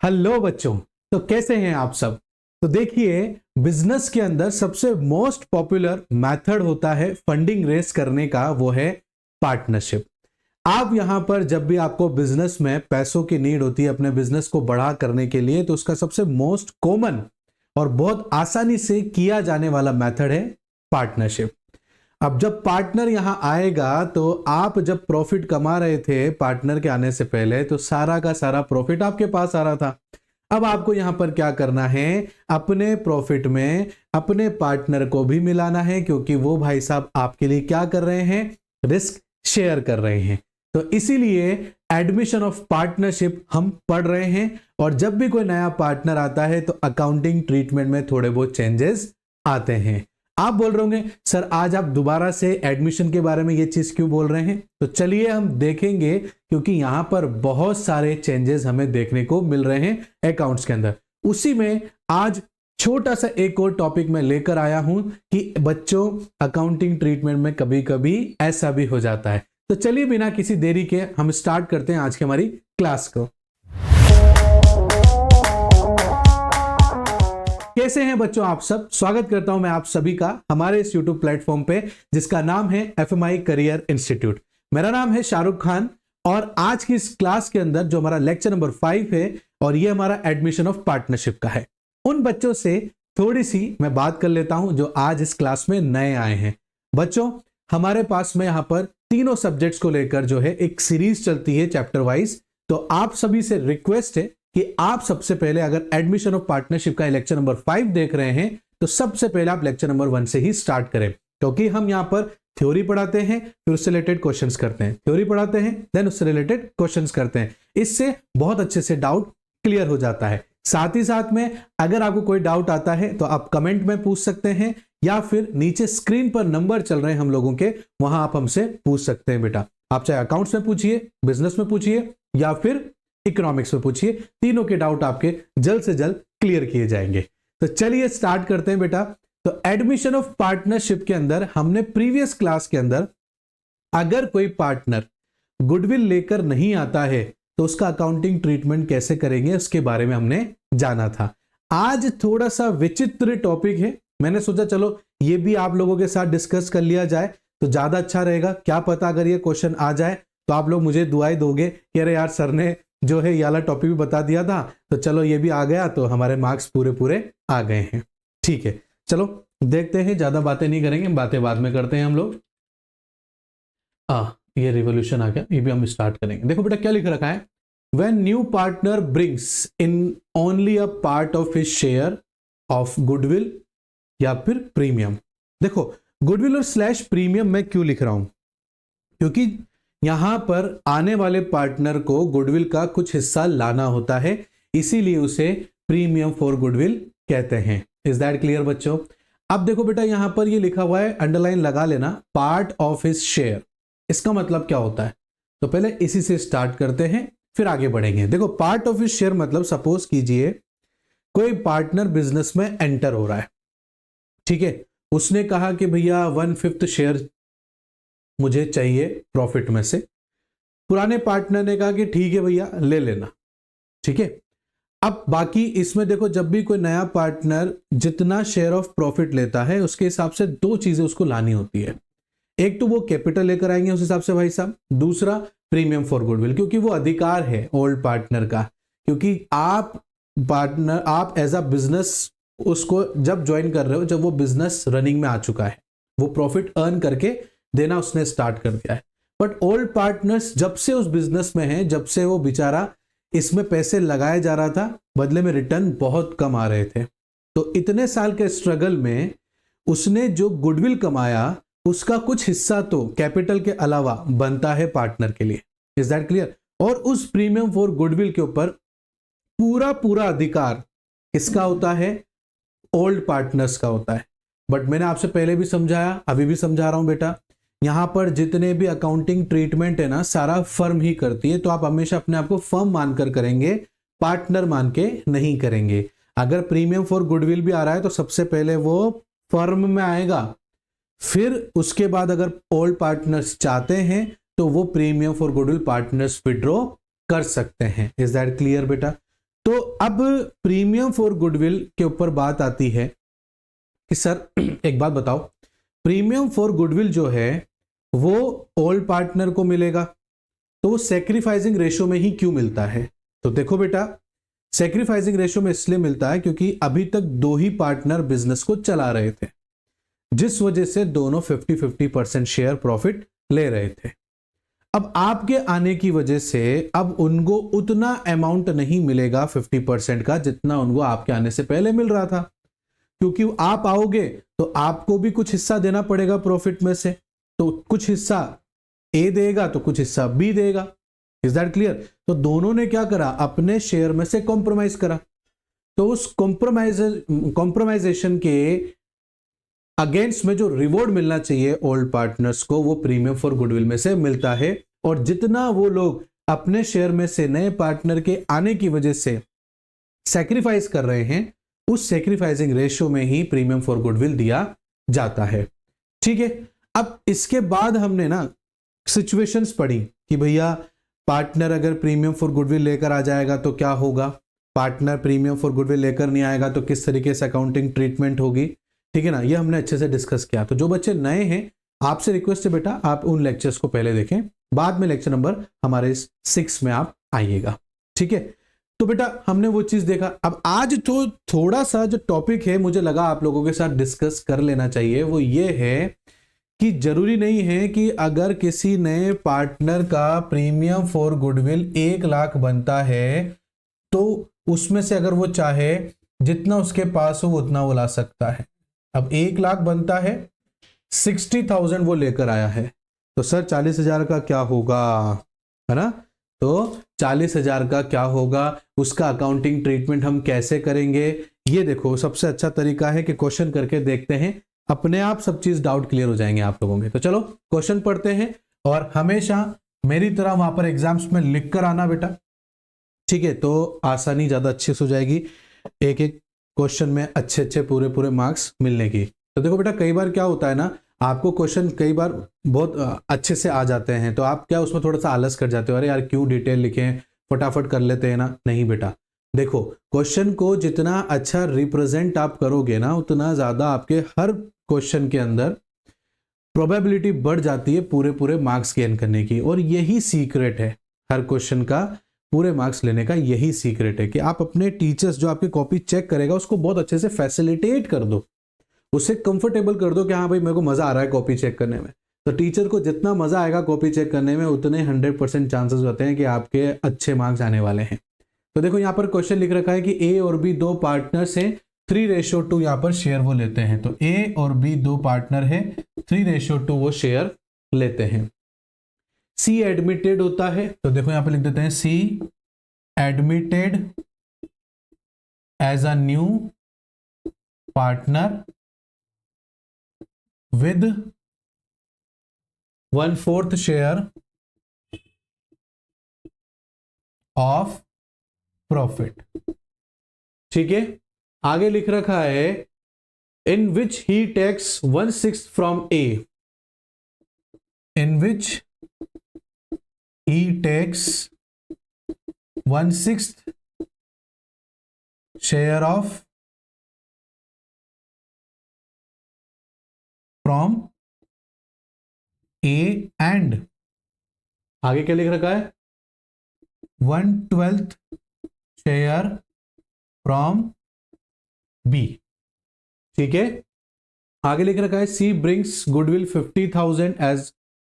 Hello बच्चों। तो कैसे हैं आप सब। तो देखिए, बिजनेस के अंदर सबसे मोस्ट पॉपुलर मेथड होता है फंडिंग रेस करने का, वो है पार्टनरशिप। आप यहां पर जब भी आपको बिजनेस में पैसों की नीड होती है अपने बिजनेस को बड़ा करने के लिए, तो उसका सबसे मोस्ट कॉमन और बहुत आसानी से किया जाने वाला मेथड है पार्टनरशिप। अब जब पार्टनर यहां आएगा, तो आप जब प्रॉफिट कमा रहे थे पार्टनर के आने से पहले, तो सारा का सारा प्रॉफिट आपके पास आ रहा था। अब आपको यहां पर क्या करना है, अपने प्रॉफिट में अपने पार्टनर को भी मिलाना है, क्योंकि वो भाई साहब आपके लिए क्या कर रहे हैं, रिस्क शेयर कर रहे हैं। तो इसीलिए एडमिशन ऑफ पार्टनरशिप हम पढ़ रहे हैं। और जब भी कोई नया पार्टनर आता है तो अकाउंटिंग ट्रीटमेंट में थोड़े बहुत चेंजेस आते हैं। आप बोल रहे होंगे सर आज आप दोबारा से एडमिशन के बारे में ये चीज क्यों बोल रहे हैं। तो चलिए हम देखेंगे, क्योंकि यहां पर बहुत सारे चेंजेस हमें देखने को मिल रहे हैं अकाउंट्स के अंदर। उसी में आज छोटा सा एक और टॉपिक मैं लेकर आया हूं कि बच्चों अकाउंटिंग ट्रीटमेंट में कभी कभी ऐसा भी हो जाता है। तो चलिए बिना किसी देरी के हम स्टार्ट करते हैं आज की हमारी क्लास को। कैसे हैं बच्चों आप सब। स्वागत करता हूं मैं आप सभी का हमारे इस YouTube प्लेटफॉर्म पे, जिसका नाम है FMI करियर इंस्टीट्यूट। मेरा नाम है शाहरुख खान और आज की इस क्लास के अंदर जो हमारा लेक्चर नंबर 5 है, और ये हमारा एडमिशन ऑफ पार्टनरशिप का है। उन बच्चों से थोड़ी सी मैं बात कर लेता हूं जो आज इस क्लास में नए आए हैं। बच्चों, हमारे पास में यहां पर तीनों सब्जेक्ट्स को लेकर जो है एक सीरीज चलती है चैप्टर वाइज। तो आप सभी से रिक्वेस्ट है कि आप सबसे पहले अगर एडमिशन ऑफ पार्टनरशिप का लेक्चर नंबर 5 देख रहे हैं, तो सबसे पहले आप लेक्चर नंबर 1 से ही स्टार्ट करें, क्योंकि हम यहां पर थ्योरी पढ़ाते हैं, फिर उससे रिलेटेड क्वेश्चंस करते हैं, थ्योरी पढ़ाते हैं, देन उससे रिलेटेड क्वेश्चंस करते हैं। इससे बहुत अच्छे से डाउट क्लियर हो जाता है। साथ ही साथ में अगर आपको कोई डाउट आता है तो आप कमेंट में पूछ सकते हैं, या फिर नीचे स्क्रीन पर नंबर चल रहे हैं हम लोगों के, वहां आप हमसे पूछ सकते हैं। बेटा आप चाहे अकाउंट्स में पूछिए, बिजनेस में पूछिए, या फिर इकोनॉमिक्स में पूछिए, तीनों के डाउट आपके जल्द से जल्द क्लियर किए जाएंगे। तो चलिए स्टार्ट करते हैं बेटा। तो एडमिशन ऑफ पार्टनरशिप के अंदर हमने प्रीवियस क्लास के अंदर अगर कोई पार्टनर गुडविल लेकर नहीं आता है तो उसका अकाउंटिंग ट्रीटमेंट कैसे करेंगे, उसके बारे में हमने जाना था। आज थोड़ा सा विचित्र टॉपिक है, मैंने सोचा चलो ये भी आप लोगों के साथ डिस्कस कर लिया जाए तो ज्यादा अच्छा रहेगा। क्या पता अगर ये क्वेश्चन आ जाए तो आप लोग मुझे दुआई दोगे कि अरे यार सर ने जो है ये वाला टॉपिक भी बता दिया था, तो चलो ये भी आ गया तो हमारे मार्क्स पूरे पूरे आ गए हैं। ठीक है, चलो देखते हैं, ज्यादा बातें नहीं करेंगे, बातें बाद में करते हैं हम लोग। ये रिवॉल्यूशन आ गया, ये भी हम स्टार्ट करेंगे। देखो बेटा क्या लिख रखा है, when new partner brings in only a part of his share of goodwill या फिर प्रीमियम। देखो गुडविल और स्लैश प्रीमियम मैं क्यों लिख रहा हूं, क्योंकि यहां पर आने वाले पार्टनर को गुडविल का कुछ हिस्सा लाना होता है, इसीलिए उसे प्रीमियम फॉर गुडविल कहते हैं। इज दैट क्लियर बच्चों। अब देखो बेटा यहां पर ये लिखा हुआ है, अंडरलाइन लगा लेना, पार्ट ऑफ हिज शेयर। इसका मतलब क्या होता है, तो पहले इसी से स्टार्ट करते हैं फिर आगे बढ़ेंगे। देखो पार्ट ऑफ हिज शेयर मतलब सपोज कीजिए कोई पार्टनर बिजनेस में एंटर हो रहा है, ठीक है, उसने कहा कि भैया 1/5 शेयर मुझे चाहिए प्रॉफिट में से। पुराने पार्टनर ने कहा कि ठीक है भैया ले लेना, ठीक है। अब बाकी इसमें देखो जब भी कोई नया पार्टनर जितना शेयर ऑफ प्रॉफिट लेता है उसके हिसाब से दो चीजें उसको लानी होती है। एक तो वो कैपिटल लेकर आएंगे उस हिसाब से भाई साहब, दूसरा प्रीमियम फॉर गुडविल, क्योंकि वो अधिकार है ओल्ड पार्टनर का, क्योंकि आप एज अ बिजनेस उसको जब ज्वाइन कर रहे हो, जब वो बिजनेस रनिंग में आ चुका है, वो प्रॉफिट अर्न करके देना उसने स्टार्ट कर दिया है। बट ओल्ड पार्टनर्स जब से उस बिजनेस में हैं, जब से वो बेचारा इसमें पैसे लगाया जा रहा था, बदले में रिटर्न बहुत कम आ रहे थे, तो इतने साल के स्ट्रगल में उसने जो गुडविल कमाया उसका कुछ हिस्सा तो कैपिटल के अलावा बनता है पार्टनर के लिए। Is that clear. और उस प्रीमियम फॉर गुडविल के ऊपर पूरा पूरा अधिकार किसका होता है, ओल्ड पार्टनर्स का होता है। बट मैंने आपसे पहले भी समझाया, अभी भी समझा रहा हूं बेटा, यहां पर जितने भी अकाउंटिंग ट्रीटमेंट है ना, सारा फर्म ही करती है, तो आप हमेशा अपने आप को फर्म मानकर करेंगे, पार्टनर मान के नहीं करेंगे। अगर प्रीमियम फॉर गुडविल भी आ रहा है तो सबसे पहले वो फर्म में आएगा, फिर उसके बाद अगर ओल्ड पार्टनर्स चाहते हैं तो वो premium for goodwill partners withdraw कर सकते हैं। इज दैट क्लियर बेटा। तो अब प्रीमियम फॉर गुडविल के ऊपर बात आती है कि सर एक बात बताओ, प्रीमियम फॉर गुडविल जो है वो ओल्ड पार्टनर को मिलेगा, तो वो सेक्रीफाइसिंग रेशो में ही क्यों मिलता है? तो देखो बेटा, सेक्रीफाइसिंग रेशो में इसलिए मिलता है क्योंकि अभी तक दो ही पार्टनर बिजनेस को चला रहे थे, जिस वजह से दोनों 50-50% शेयर प्रॉफिट ले रहे थे। अब आपके आने की वजह से अब उनको उतना अमाउंट नहीं मिलेगा 50% का जितना उनको आपके आने से पहले मिल रहा था, क्योंकि आप आओगे तो आपको भी कुछ हिस्सा देना पड़ेगा प्रॉफिट में से, तो कुछ हिस्सा ए देगा तो कुछ हिस्सा बी देगा। Is that clear? तो दोनों ने क्या करा, अपने शेयर में से कॉम्प्रोमाइज करा। तो उस कॉम्प्रोमाइजेशन के अगेंस्ट में जो रिवॉर्ड मिलना चाहिए ओल्ड पार्टनर्स को, वो प्रीमियम फॉर गुडविल में से मिलता है। और जितना वो लोग अपने शेयर में से नए पार्टनर के आने की वजह से सैक्रिफाइस कर रहे हैं, उस सैक्रिफाइसिंग रेशियो में ही प्रीमियम फॉर गुडविल दिया जाता है। ठीक है, अब इसके बाद हमने ना सिचुएशंस पढ़ी कि भैया पार्टनर अगर प्रीमियम फॉर गुडविल लेकर आ जाएगा तो क्या होगा, पार्टनर प्रीमियम फॉर गुडविल लेकर नहीं आएगा तो किस तरीके से अकाउंटिंग ट्रीटमेंट होगी। ठीक है ना, ये हमने अच्छे से डिस्कस किया। तो जो बच्चे नए हैं, आपसे रिक्वेस्ट है बेटा आप उन लेक्चर्स को पहले देखें, बाद में लेक्चर नंबर हमारे 6 में आप आइएगा। ठीक है, तो बेटा हमने वो चीज देखा। अब आज तो थोड़ा सा जो टॉपिक है मुझे लगा आप लोगों के साथ डिस्कस कर लेना चाहिए, वो ये है कि जरूरी नहीं है कि अगर किसी नए पार्टनर का प्रीमियम फॉर गुडविल 1 लाख बनता है तो उसमें से अगर वो चाहे जितना उसके पास हो उतना वो ला सकता है। अब 1 लाख बनता है, 60,000 वो लेकर आया है, तो सर 40,000 का क्या होगा, है ना? तो 40,000 का क्या होगा, उसका अकाउंटिंग ट्रीटमेंट हम कैसे करेंगे? ये देखो सबसे अच्छा तरीका है कि क्वेश्चन करके देखते हैं, अपने आप सब चीज डाउट क्लियर हो जाएंगे आप लोगों के। तो चलो क्वेश्चन पढ़ते हैं, और हमेशा मेरी तरह वहां पर एग्जाम्स में लिख कर आना बेटा। ठीक है, तो आसानी ज्यादा अच्छे से हो जाएगी, एक एक क्वेश्चन में अच्छे पूरे मार्क्स मिलने की। तो देखो बेटा, कई बार क्या होता है ना, आपको क्वेश्चन कई बार बहुत अच्छे से आ जाते हैं, तो आप क्या उसमें थोड़ा सा आलस कर जाते हो, अरे यार क्यों डिटेल लिखें, फटाफट कर लेते हैं ना। नहीं बेटा, देखो क्वेश्चन को जितना अच्छा रिप्रेजेंट आप करोगे ना, उतना ज्यादा आपके हर क्वेश्चन के अंदर प्रोबेबिलिटी बढ़ जाती है पूरे मार्क्स गेन करने की। और यही सीक्रेट है हर क्वेश्चन का पूरे मार्क्स लेने का, यही सीक्रेट है कि आप अपने टीचर्स जो आपकी कॉपी चेक करेगा उसको बहुत अच्छे से फैसिलिटेट कर दो, उससे कंफर्टेबल कर दो कि हाँ भाई मेरे को मजा आ रहा है कॉपी चेक करने में। तो टीचर को जितना मजा आएगा कॉपी चेक करने में, उतने 100% चांसेस होते हैं कि आपके अच्छे मार्क्स आने वाले हैं। तो देखो यहाँ पर क्वेश्चन लिख रखा है कि ए और बी दो पार्टनर्स हैं, 3:2 यहाँ पर शेयर वो लेते हैं। तो ए और बी दो पार्टनर है, 3:2 वो शेयर लेते हैं। सी एडमिटेड होता है, तो देखो यहाँ पे लिख देते हैं C admitted as a new partner with 1/4 share of profit. ठीक है, आगे लिख रखा है in which he takes 1/6 from A, in which he takes 1/6 share of from A and आगे क्या लिख रखा है 1/12 शेयर फ्रॉम B। ठीक है, आगे लिख रखा है C brings goodwill 50,000 as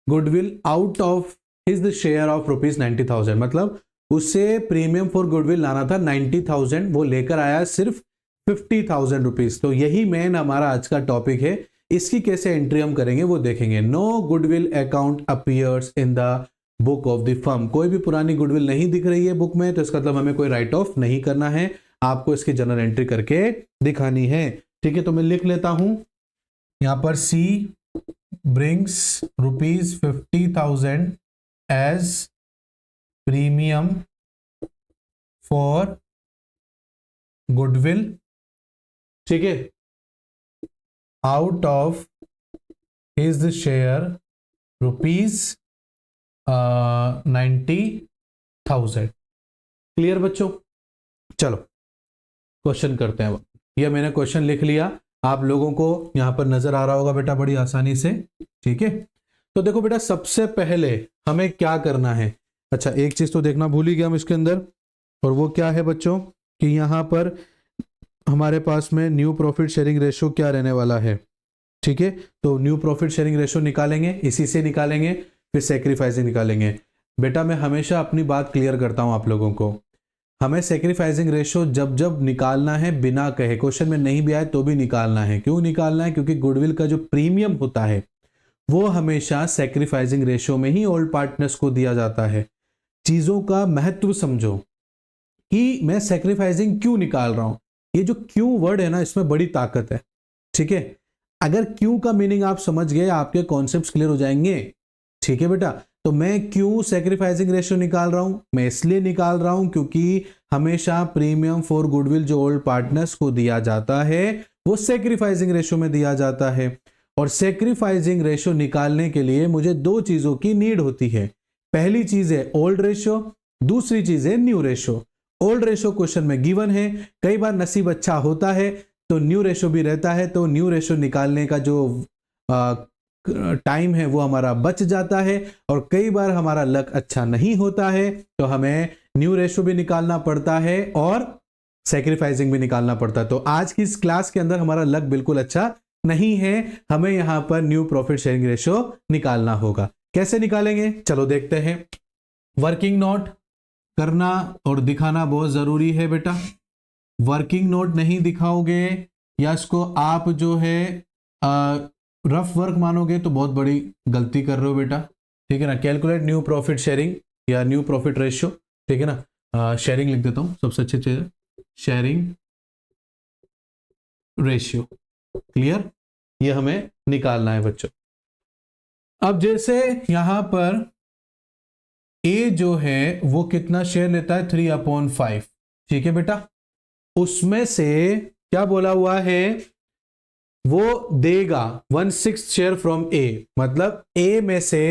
goodwill out of his share of ₹90,000, मतलब उसे प्रीमियम फॉर गुडविल लाना था 90,000, वो लेकर आया सिर्फ 50,000 रुपीज। तो यही मेन हमारा आज का टॉपिक है, इसकी कैसे एंट्री हम करेंगे वो देखेंगे। No goodwill account appears in the book of the firm, कोई भी पुरानी गुडविल नहीं दिख रही है बुक में, तो इसका मतलब हमें कोई राइट ऑफ नहीं करना है, आपको इसकी जनरल एंट्री करके दिखानी है। ठीक है, तो मैं लिख लेता हूं यहां पर C brings ₹50,000 as premium for goodwill, ठीक है, out of his share ₹90,000। Clear बच्चों? चलो क्वेश्चन करते हैं। ये मैंने क्वेश्चन लिख लिया, आप लोगों को यहां पर नजर आ रहा होगा बेटा बड़ी आसानी से, ठीक है। तो देखो बेटा सबसे पहले हमें क्या करना है, अच्छा एक चीज तो देखना भूल ही गया हम इसके अंदर, और वो क्या है बच्चों कि यहां पर हमारे पास में न्यू प्रॉफिट शेयरिंग रेशो क्या रहने वाला है, ठीक है। तो न्यू प्रॉफिट शेयरिंग रेशो निकालेंगे, इसी से निकालेंगे, फिर सेक्रीफाइसिंग निकालेंगे। बेटा मैं हमेशा अपनी बात क्लियर करता हूं आप लोगों को, हमें सेक्रीफाइसिंग रेशो जब जब निकालना है बिना कहे, क्वेश्चन में नहीं भी आए तो भी निकालना है। क्यों निकालना है? क्योंकि गुडविल का जो प्रीमियम होता है वो हमेशा सेक्रीफाइसिंग रेशो में ही ओल्ड पार्टनर्स को दिया जाता है। चीजों का महत्व समझो कि मैं सेक्रीफाइसिंग क्यों निकाल रहा हूं। ये जो क्यों वर्ड है ना, इसमें बड़ी ताकत है, ठीक है। अगर क्यों का मीनिंग आप समझ गए, आपके कॉन्सेप्ट्स क्लियर हो जाएंगे, ठीक है बेटा। तो मैं क्यों सेक्रीफाइसिंग रेशियो निकाल रहा हूं? मैं इसलिए निकाल रहा हूं क्योंकि हमेशा प्रीमियम फॉर गुडविल जो ओल्ड पार्टनर्स को दिया जाता है वो सेक्रीफाइसिंग रेशियो में दिया जाता है। और सेक्रीफाइसिंग रेशियो निकालने के लिए मुझे दो चीजों की नीड होती है। पहली चीज है ओल्ड रेशियो, दूसरी चीज है new ratio. Old ratio question में गिवन है, कई बार नसीब अच्छा होता है तो न्यू रेशियो भी रहता है, तो न्यू रेशियो निकालने का जो टाइम है वो हमारा बच जाता है। और कई बार हमारा लक अच्छा नहीं होता है तो हमें न्यू रेशियो भी निकालना पड़ता है और सेक्रीफाइसिंग भी निकालना पड़ता है। तो आज की इस क्लास के अंदर हमारा लक बिल्कुल अच्छा नहीं है, हमें यहां पर न्यू प्रॉफिट शेयरिंग रेशियो निकालना होगा। कैसे निकालेंगे चलो देखते हैं। वर्किंग नोट करना और दिखाना बहुत जरूरी है बेटा। वर्किंग नोट नहीं दिखाओगे या इसको आप जो है रफ वर्क मानोगे तो बहुत बड़ी गलती कर रहे हो बेटा, ठीक है ना। कैलकुलेट न्यू प्रॉफिट शेयरिंग या न्यू प्रॉफिट रेशियो, ठीक है ना। शेयरिंग लिख देता हूं, सबसे अच्छी चीज है शेयरिंग रेशियो, क्लियर। ये हमें निकालना है बच्चों। अब जैसे यहां पर ए जो है वो कितना शेयर लेता है 3/5, ठीक है बेटा। उसमें से क्या बोला हुआ है, वो देगा 1/6 शेयर फ्रॉम ए, मतलब ए में से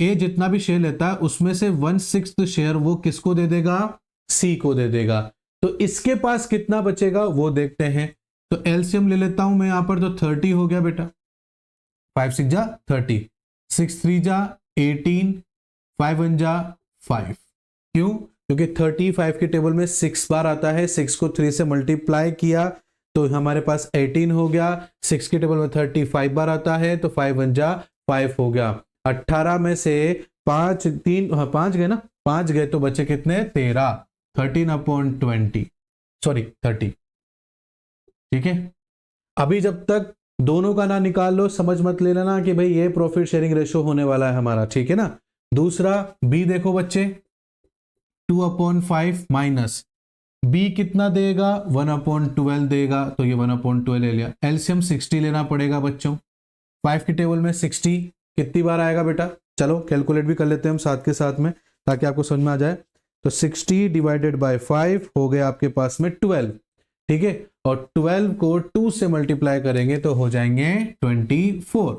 ए जितना भी शेयर लेता है उसमें से 1/6 शेयर वो किसको दे देगा, सी को दे देगा। तो इसके पास कितना बचेगा वो देखते हैं। तो एलसीएम ले लेता हूं मैं यहां पर, तो 30 हो गया बेटा, 5 6 जा 30, 6 3 जा 18, 5 1 जा 5। क्यों? क्योंकि 35 की टेबल में 6 बार आता है, 6 को 3 से मल्टीप्लाई किया तो हमारे पास 18 हो गया। 6 की टेबल में 35 बार आता है तो 5 1 जा 5 हो गया। 18 में से 5 3 हाँ 5 गए ना, 5 गए तो बचे कितने 13, 13/20 सॉरी 30, ठीक है। अभी जब तक दोनों का ना निकाल लो समझ मत ले लेना कि भाई ये प्रॉफिट शेयरिंग रेशियो होने वाला है हमारा, ठीक है ना। दूसरा बी देखो बच्चे, 2/5 माइनस बी कितना देगा 1/12 देगा, तो ये 1/12 ले लिया। एलसीएम 60 लेना पड़ेगा बच्चों। 5 की टेबल में 60 कितनी बार आएगा बेटा, चलो कैलकुलेट भी कर लेते हैं हम साथ के साथ में ताकि आपको समझ में आ जाए। तो 60 डिवाइडेड बाय 5 हो गया आपके पास में 12, ठीक है। और 12 को 2 से मल्टीप्लाई करेंगे तो हो जाएंगे 24,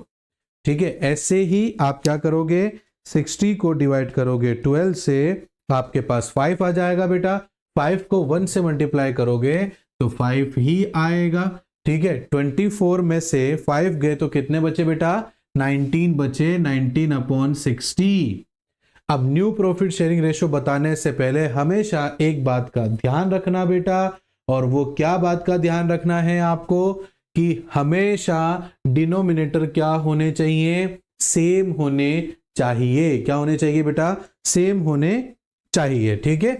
ठीक है। ऐसे ही आप क्या करोगे, 60 को डिवाइड करोगे 12 से, आपके पास 5 आ जाएगा बेटा। 5 को 1 से मल्टीप्लाई करोगे तो 5 ही आएगा, ठीक है। 24 में से 5 गए तो कितने बचे बेटा, 19 बचे, 19/60। अब न्यू प्रॉफिट शेयरिंग रेशियो बताने से पहले हमेशा एक बात का ध्यान रखना बेटा, और वो क्या बात का ध्यान रखना है आपको कि हमेशा डिनोमिनेटर क्या होने चाहिए, सेम होने चाहिए। क्या होने चाहिए बेटा, सेम होने चाहिए, ठीक है।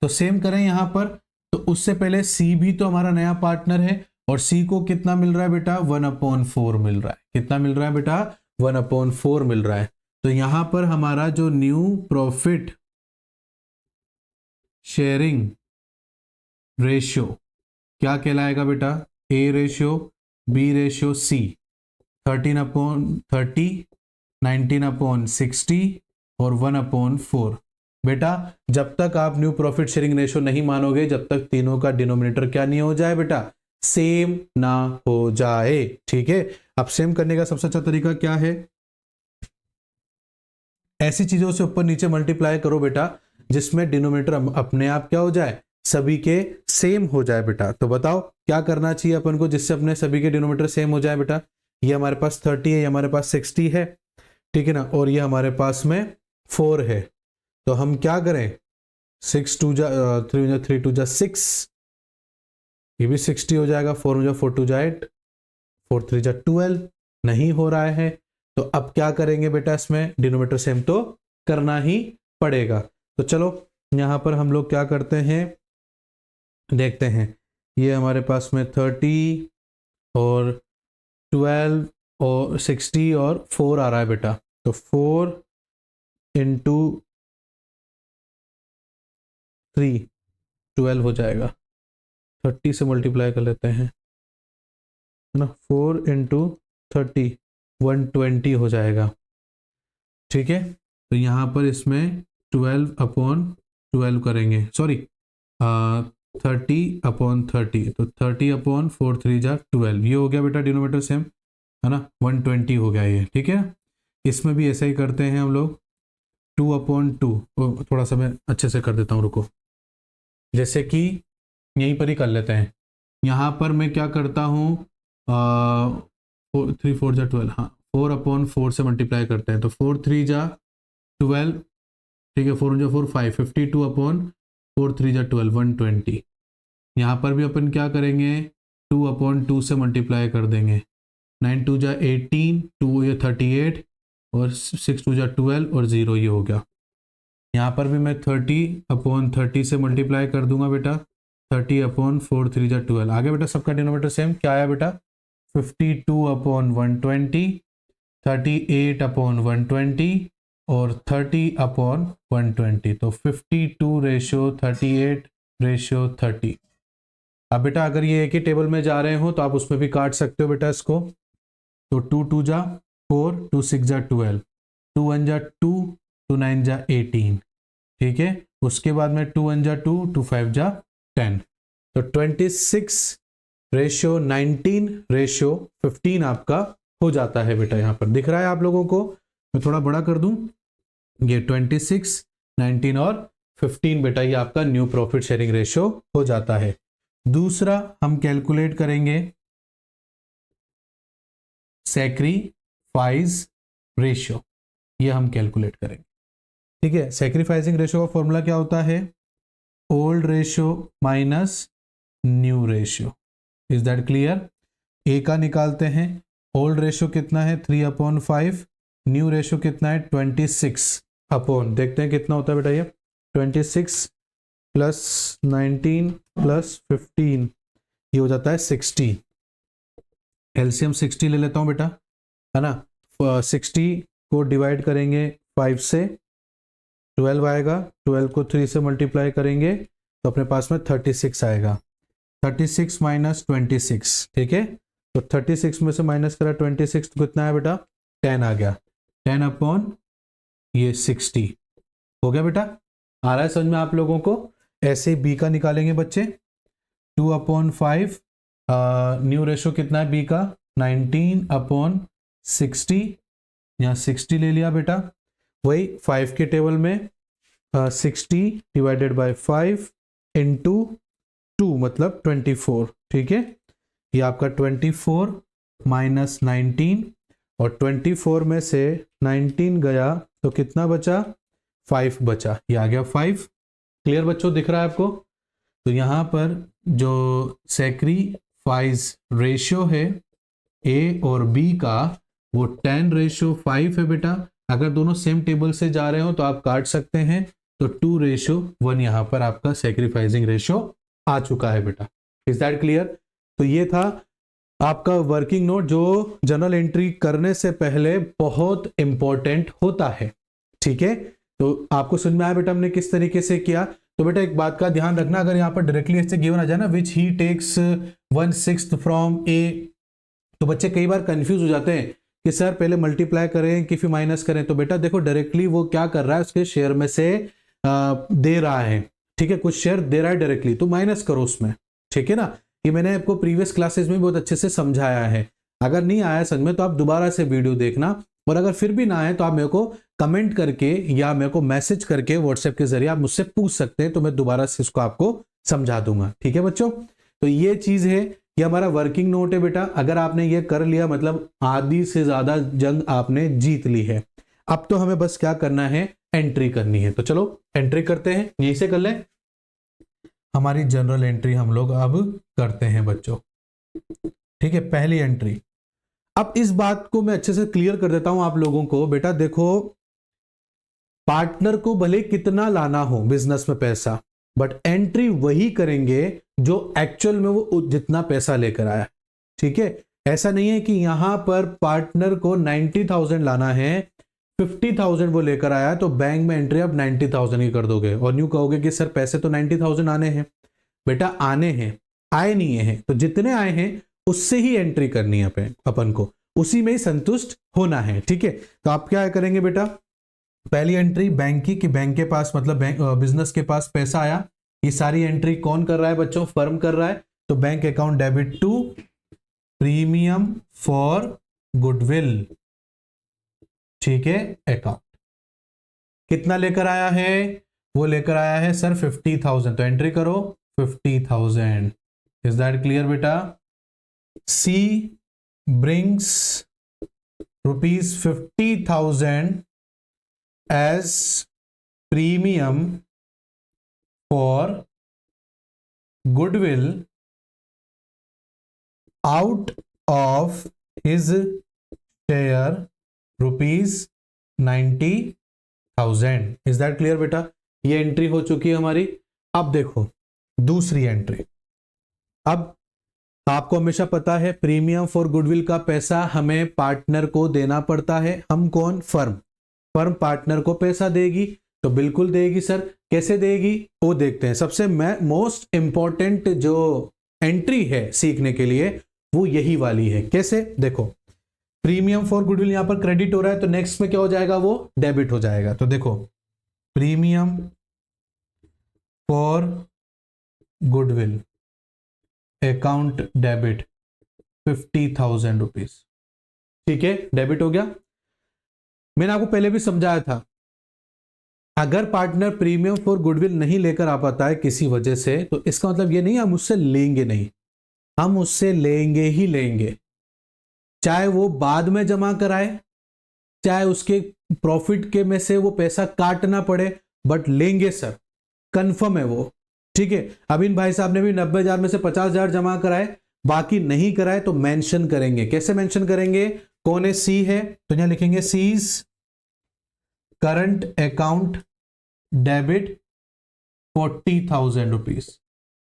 तो सेम करें यहां पर, तो उससे पहले सी भी तो हमारा नया पार्टनर है और सी को कितना मिल रहा है बेटा 1/4 मिल रहा है। कितना मिल रहा है बेटा 1/4 मिल रहा है। तो यहां पर हमारा जो न्यू प्रॉफिट शेयरिंग रेशियो क्या कहलाएगा बेटा, ए रेशियो, बी रेशियो, सी 13/30, 19/60 और 1/4। बेटा जब तक आप न्यू प्रॉफिट शेयरिंग रेशियो नहीं मानोगे, जब तक तीनों का डिनोमिनेटर क्या नहीं हो जाए बेटा, सेम ना हो जाए, ठीक है। अब सेम करने का सबसे अच्छा तरीका क्या है, ऐसी चीजों से ऊपर नीचे मल्टीप्लाई करो बेटा जिसमें डिनोमिनेटर अपने आप क्या हो जाए, सभी के सेम हो जाए बेटा। तो बताओ क्या करना चाहिए अपन को जिससे अपने सभी के डिनोमिनेटर सेम हो जाए बेटा। ये हमारे पास 30 है, ये हमारे पास 60 है, ठीक है ना, और ये हमारे पास में 4 है। तो हम क्या करें, 6 2 जा 3 2 जा 6, ये भी 60 हो जाएगा, 4 2 जा 8, 4 3 जा 12, नहीं हो रहा है। तो अब क्या करेंगे बेटा, इसमें डिनोमिनेटर सेम तो करना ही पड़ेगा। तो चलो यहाँ पर हम लोग क्या करते हैं, देखते हैं। ये हमारे पास में 30 और 12 और 60 और 4 आ रहा है बेटा। तो 4 इंटू 3 12 हो जाएगा, 30 से मल्टीप्लाई कर लेते हैं, है ना। 4 इंटू 30 120 हो जाएगा, ठीक है। तो यहाँ पर इसमें 12/12 करेंगे, सॉरी 30/30, तो 30/4 3 जा 12, ये हो गया बेटा डिनोमिनेटर सेम, है ना, 120 हो गया ये, ठीक है। इसमें भी ऐसा ही करते हैं हम लोग, 2/2, थोड़ा सा मैं अच्छे से कर देता हूँ, रुको, जैसे कि यहीं पर ही कर लेते हैं। यहाँ पर मैं क्या करता हूँ, 3 4 जा 12, हाँ 4/4 से मल्टीप्लाई करते हैं, तो 4 3 जा 12, ठीक है, 4 जा 4 5, 52/4 3 जा 12 120। यहाँ पर भी अपन क्या करेंगे, 2/2 से मल्टीप्लाई कर देंगे, 9 2 जा 18, 2 या 38 और 6 2 जा 12 और 0, ये हो गया। यहाँ पर भी मैं 30/30 से मल्टीप्लाई कर दूंगा बेटा, 30/4 3 जा 12, आगे बेटा सबका डिनोमिनेटर सेम क्या आया बेटा, 52/120, 38/120 और 30/120, तो 52:38:30। अब बेटा अगर ये एक ही टेबल में जा रहे हो तो आप उसमें भी काट सकते हो बेटा इसको। तो 2 2 जा 4, 2 6 जा 12, 2 1 जा 2, 2 9 जा 18, ठीक है। उसके बाद में 2 1 जा 2, 2 5 जा 10, तो 26:19:15 आपका हो जाता है बेटा। यहाँ पर दिख रहा है आप लोगों को, मैं थोड़ा बड़ा कर दूं, ये 26 19 और 15 बेटा, ये आपका न्यू प्रॉफिट शेयरिंग रेशियो हो जाता है। दूसरा हम कैलकुलेट करेंगे सैक्रिफाइस रेशियो, ये हम कैलकुलेट करेंगे, ठीक है। सैक्रिफाइसिंग रेशियो का फॉर्मूला क्या होता है, old ratio minus new ratio, is that clear. A का निकालते हैं, ओल्ड रेशियो कितना है 3/5, न्यू रेशियो कितना है 26 अपॉन, देखते हैं कितना होता है बेटा, ये 26 प्लस 19 प्लस 15, ये हो जाता है 60। एलसीएम 60 ले लेता हूं बेटा, है ना। 60 को डिवाइड करेंगे 5 से, 12 आएगा, 12 को 3 से मल्टीप्लाई करेंगे तो अपने पास में 36 आएगा, 36 माइनस 26, ठीक है। तो 36 में से माइनस करा 26 तो कितना है बेटा, 10 आ गया, 10/, ये 60 हो गया बेटा। आ रहा है समझ में आप लोगों को। ऐसे बी का निकालेंगे बच्चे, 2/5, न्यू रेशियो कितना है बी का 19/60, यहाँ 60 ले लिया बेटा, वही 5 के टेबल में 60 डिवाइडेड बाय 5 इंटू 2 मतलब 24, ठीक है। ये आपका 24 माइनस 19, और 24 में से 19 गया तो कितना बचा, 5 बचा, ये आ गया 5। क्लियर बच्चों, दिख रहा है आपको। तो यहाँ पर जो सैक्रिफाइस रेशियो है ए और बी का, वो 10:5 है बेटा। अगर दोनों सेम टेबल से जा रहे हो तो आप काट सकते हैं, तो 2:1 यहाँ पर आपका सैक्रिफाइसिंग रेशियो आ चुका है बेटा। Is that clear. तो ये था आपका वर्किंग नोट, जो जर्नल एंट्री करने से पहले बहुत इंपॉर्टेंट होता है, ठीक है। तो आपको समझ में आया बेटा हमने किस तरीके से किया। तो बेटा एक बात का ध्यान रखना, अगर यहाँ पर डायरेक्टली ऐसे गिवन आ जाए ना, विच ही टेक्स 1/6 फ्रॉम ए, तो बच्चे कई बार कंफ्यूज हो जाते हैं कि सर पहले मल्टीप्लाई करें कि फिर माइनस करें। तो बेटा देखो डायरेक्टली वो क्या कर रहा है, उसके शेयर में से दे रहा है, ठीक है, कुछ शेयर दे रहा है डायरेक्टली, तो माइनस करो उसमें, ठीक है ना। ये मैंने आपको प्रीवियस क्लासेस में बहुत अच्छे से समझाया है। अगर नहीं आया समझ में तो आप दोबारा से वीडियो देखना, और अगर फिर भी ना आए तो आप मेरे को कमेंट करके या मेरे को मैसेज करके व्हाट्सएप के जरिए आप मुझसे पूछ सकते हैं, तो मैं दोबारा से इसको आपको समझा दूंगा। ठीक है बच्चों, तो ये चीज है, ये हमारा वर्किंग नोट है बेटा। अगर आपने ये कर लिया मतलब आधी से ज्यादा जंग आपने जीत ली है। अब तो हमें बस क्या करना है, एंट्री करनी है। तो चलो एंट्री करते हैं, यहीं से कर लें। हमारी जनरल एंट्री हम लोग अब करते हैं बच्चों। ठीक है, पहली एंट्री। अब इस बात को मैं अच्छे से क्लियर कर देता हूं आप लोगों को। बेटा देखो, पार्टनर को भले कितना लाना हो बिजनेस में पैसा, बट एंट्री वही करेंगे जो एक्चुअल में वो जितना पैसा लेकर आया। ठीक है, ऐसा नहीं है कि यहां पर पार्टनर को 90,000 लाना है, 50,000 वो लेकर आया तो बैंक में एंट्री आप 90,000 ही कर दोगे और न्यू कहोगे कि सर पैसे तो 90,000 आने हैं। बेटा आने हैं, आए नहीं है, तो जितने आए हैं उससे ही एंट्री करनी है अपन को, उसी में ही संतुष्ट होना है। ठीक है, तो आप क्या करेंगे बेटा, पहली एंट्री बैंक की, कि बैंक के पास मतलब बिजनेस के पास पैसा आया। ये सारी एंट्री कौन कर रहा है बच्चों, फर्म कर रहा है। तो bank account debit to premium for goodwill. ठीक है, अकाउंट कितना लेकर आया है, वो लेकर आया है सर 50,000, तो एंट्री करो 50,000। इज दैट क्लियर बेटा। सी brings ₹50,000 as premium for goodwill out of his share ₹90,000। Is that clear बेटा। ये एंट्री हो चुकी है हमारी। अब देखो दूसरी एंट्री। अब आपको हमेशा पता है प्रीमियम फॉर गुडविल का पैसा हमें पार्टनर को देना पड़ता है। हम कौन, फर्म। फर्म पार्टनर को पैसा देगी, तो बिल्कुल देगी सर। कैसे देगी वो देखते हैं। सबसे मोस्ट इंपॉर्टेंट जो एंट्री है सीखने के लिए वो यही वाली है। कैसे, देखो प्रीमियम फॉर गुडविल यहां पर क्रेडिट हो रहा है, तो नेक्स्ट में क्या हो जाएगा, वो डेबिट हो जाएगा। तो देखो premium for goodwill account debit ₹50,000। ठीक है, डेबिट हो गया। मैंने आपको पहले भी समझाया था, अगर पार्टनर प्रीमियम फॉर गुडविल नहीं लेकर आ पाता है किसी वजह से, तो इसका मतलब ये नहीं हम उससे लेंगे नहीं, हम उससे लेंगे ही लेंगे। चाहे वो बाद में जमा कराए, चाहे उसके प्रॉफिट के में से वो पैसा काटना पड़े, बट लेंगे सर, कंफर्म है वो। ठीक है, अब इन भाई साहब ने भी 90,000 में से 50,000 जमा कराए, बाकी नहीं कराए तो मेंशन करेंगे। कैसे मेंशन करेंगे, कौन है, सी है, तो यहां लिखेंगे सीज करंट अकाउंट डेबिट ₹40,000।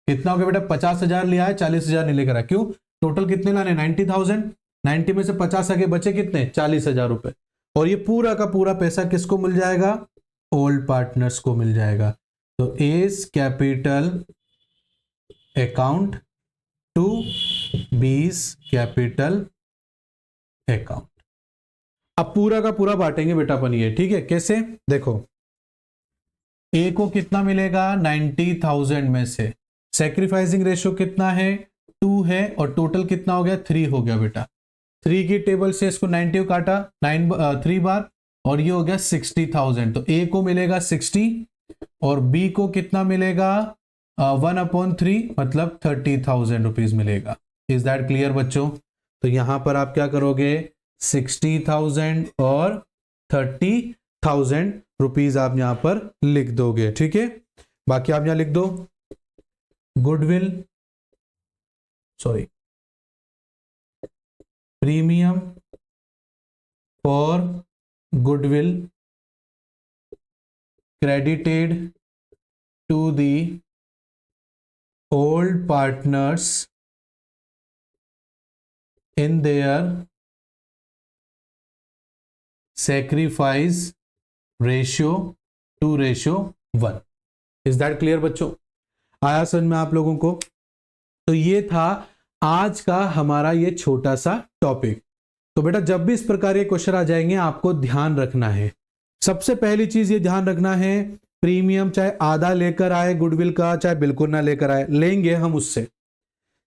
कितना हो गया बेटा, 50,000 लिया है, 40,000 नहीं लेकर आया। क्यों, टोटल कितने लाने, 90,000। 90 में से 50 आगे बचे कितने, 40,000 रुपए। और ये पूरा का पूरा पैसा किसको मिल जाएगा, ओल्ड पार्टनर्स को मिल जाएगा। तो एज कैपिटल अकाउंट टू बीस कैपिटल अकाउंट। अब पूरा का पूरा बांटेंगे बेटा अपन ये। ठीक है, कैसे, देखो ए को कितना मिलेगा, 90,000 में से सैक्रिफाइसिंग रेशियो कितना है, 2 है, और टोटल कितना हो गया, 3 हो गया बेटा। 3 की टेबल से इसको 90 काटा 3 बार, और ये हो गया 60,000। तो ए को मिलेगा 60 और बी को कितना मिलेगा 1/3 मतलब 30,000 रुपीज मिलेगा। इज दैट क्लियर बच्चों। तो यहां पर आप क्या करोगे, 60,000 और 30,000 रुपीज आप यहां पर लिख दोगे। ठीक है, बाकी आप यहां लिख दो goodwill, sorry premium for goodwill credited to the old partners in their sacrifice ratio 2:1। Is that clear बच्चों, आया समझ में आप लोगों को। तो ये था आज का हमारा ये छोटा सा टॉपिक। तो बेटा जब भी इस प्रकार के क्वेश्चन आ जाएंगे आपको ध्यान रखना है, सबसे पहली चीज ये ध्यान रखना है, प्रीमियम चाहे आधा लेकर आए गुडविल का, चाहे बिल्कुल ना लेकर आए, लेंगे हम उससे,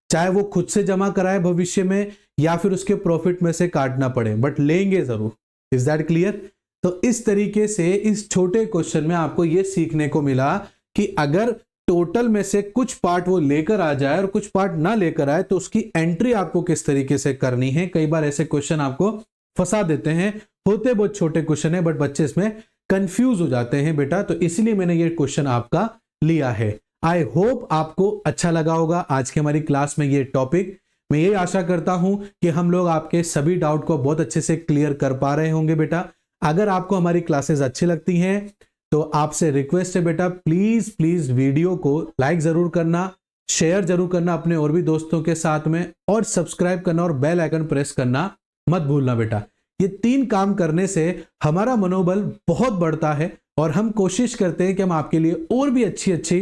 चाहे वो खुद से जमा कराए भविष्य में या फिर उसके प्रॉफिट में से काटना पड़े, बट लेंगे जरूर। Is that clear? तो इस तरीके से इस छोटे क्वेश्चन में आपको यह सीखने को मिला कि अगर टोटल में से कुछ पार्ट वो लेकर आ जाए और कुछ पार्ट ना लेकर आए तो उसकी एंट्री आपको किस तरीके से करनी है। कई बार ऐसे क्वेश्चन आपको फंसा देते हैं, होते बहुत छोटे क्वेश्चन है बट बच्चे इसमें कंफ्यूज हो जाते हैं बेटा, तो इसलिए मैंने ये क्वेश्चन आपका लिया है। आई होप आपको अच्छा लगा होगा आज की हमारी क्लास में ये टॉपिक। मैं ये आशा करता हूं कि हम लोग आपके सभी डाउट को बहुत अच्छे से क्लियर कर पा रहे होंगे बेटा। अगर आपको हमारी क्लासेस अच्छी लगती हैं तो आपसे रिक्वेस्ट है बेटा, प्लीज प्लीज वीडियो को लाइक जरूर करना, शेयर जरूर करना अपने और भी दोस्तों के साथ में, और सब्सक्राइब करना और बेल आइकन प्रेस करना मत भूलना बेटा। ये 3 काम करने से हमारा मनोबल बहुत बढ़ता है और हम कोशिश करते हैं कि हम आपके लिए और भी अच्छी अच्छी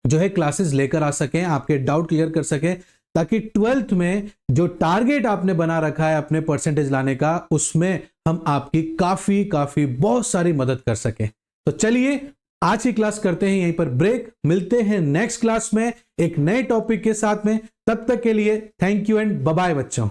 जो है क्लासेस लेकर आ सकें, आपके डाउट क्लियर कर सकें, ताकि 12th में जो टारगेट आपने बना रखा है अपने परसेंटेज लाने का, उसमें हम आपकी काफी बहुत सारी मदद कर सकें। तो चलिए आज की क्लास करते हैं यहीं पर ब्रेक, मिलते हैं नेक्स्ट क्लास में एक नए टॉपिक के साथ में। तब तक के लिए thank you and bye bye बच्चों।